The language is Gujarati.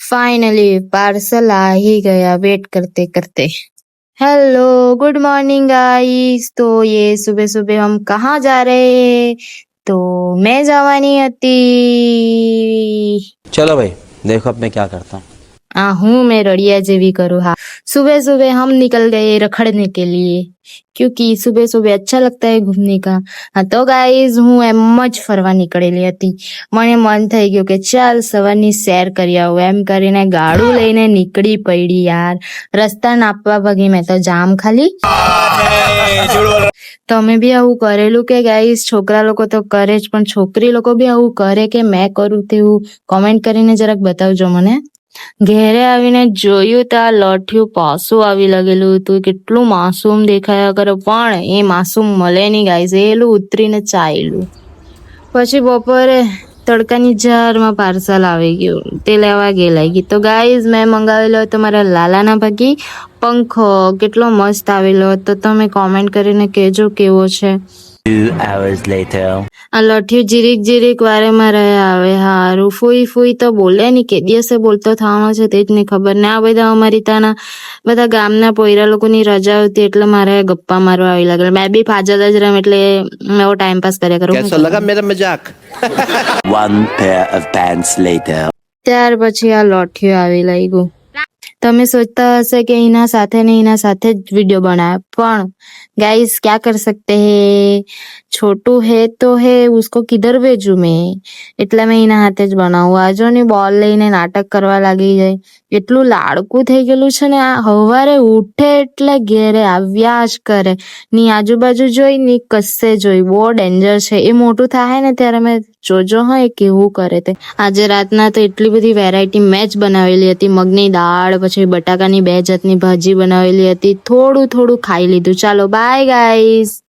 फाइनली पार्सल आ ही गया वेट करते करते। Hello good morning guys. तो ये सुबह सुबह हम कहाँ जा रहे हैं? तो मैं जवानी હતી। चलो भाई देखो अब मैं क्या करता हूँ। हूँ मैं रड़िया जेवी करूँ। हाँ, सुबह सुबह हम निकल गए रखड़ने के लिए, क्योंकि सुबह सुबह अच्छा लगता है घूमने का। हाँ तो गाइज હું એમ જ ફરવા નીકળેલી હતી। મને મન થઈ ગયું કે ચાલ સવારની સૈર કરી આવું, એમ કરીને ગાડું લઈને નીકળી પડી યાર। રસ્તા નાપવા ભાગી મેં તો જામ ખાલી। તમે બી આવું કરેલું કે ગાઈસ? છોકરા લોકો તો કરે જ, પણ છોકરી લોકો બી આવું કરે કે મેં કરું તેવું? કોમેન્ટ કરીને જરાક બતાવજો મને। ઘેરે આવીને જોયું તો આ લઠિયું પાછું આવી લાગેલું હતું। કેટલું માસૂમ દેખાયા કરે, પણ એ માસૂમ મળે નહીં ગાઈસ, એલું ઉતરીને ચાલ્યું। પછી બપોરે તડકાની જારમાં પાર્સલ આવી ગયું, તે લેવા ગયેલા। તો ગાઈઝ મેં મંગાવેલો હતો મારા લાલાના ભાગી પંખો। કેટલો મસ્ત આવેલો હતો, તમે કોમેન્ટ કરીને કહેજો કેવો છે। 2 hours later. આ લઠિયું જીરીક જીરીક વારે મારે આવે હારું। ફૂઈ ફૂઈ તો બોલે નહીં, કે દિવસે બોલતો થવાનો છે તે જ નહીં ખબર ને। આ બધા અમારી ત્યાંના બધા ગામના પોયરા લોકોની રજા હતી એટલે મારે ગપ્પા મારવા આવી લાગેલા। મેં બી ફાજલ જ રમ એટલે મેં એવો ટાઈમ પાસ કર્યા કરું। कैसा लगा मेरा मजाक? 1 pair of pants later. ત્યાર પછી આ લઠિયું આવી લાગ્યું। તમે सोचता હશે કે એના સાથે ને એના સાથે જ વિડીયો બનાવે, પણ गाइस क्या कर सकते हैं, छोटू है तो है, उसको किधर भेजूं मैं? એટલે મેં એના હાથે જ બનાવું। આજો ને બોલ લઈને નાટક કરવા લાગી જાય। એટલું લાડકું થઈ ગયેલું છે ને, આ હવારે ઉઠે એટલે ઘેરે આવ્યા જ કરે। ની આજુબાજુ જોઈ ની કશે જોઈ, બહુ ડેન્જર છે। એ મોટું થાય ને ત્યારે મેં જોજો હા એ કેવું કરે તે। આજે રાતના તો એટલી બધી વેરાયટી મેં જ બનાવેલી હતી। મગની દાળ, પછી બટાકાની 2 જાતની ભાજી બનાવેલી હતી। થોડું થોડું ખાઈ લીધું। ચાલો બાય ગાઈઝ।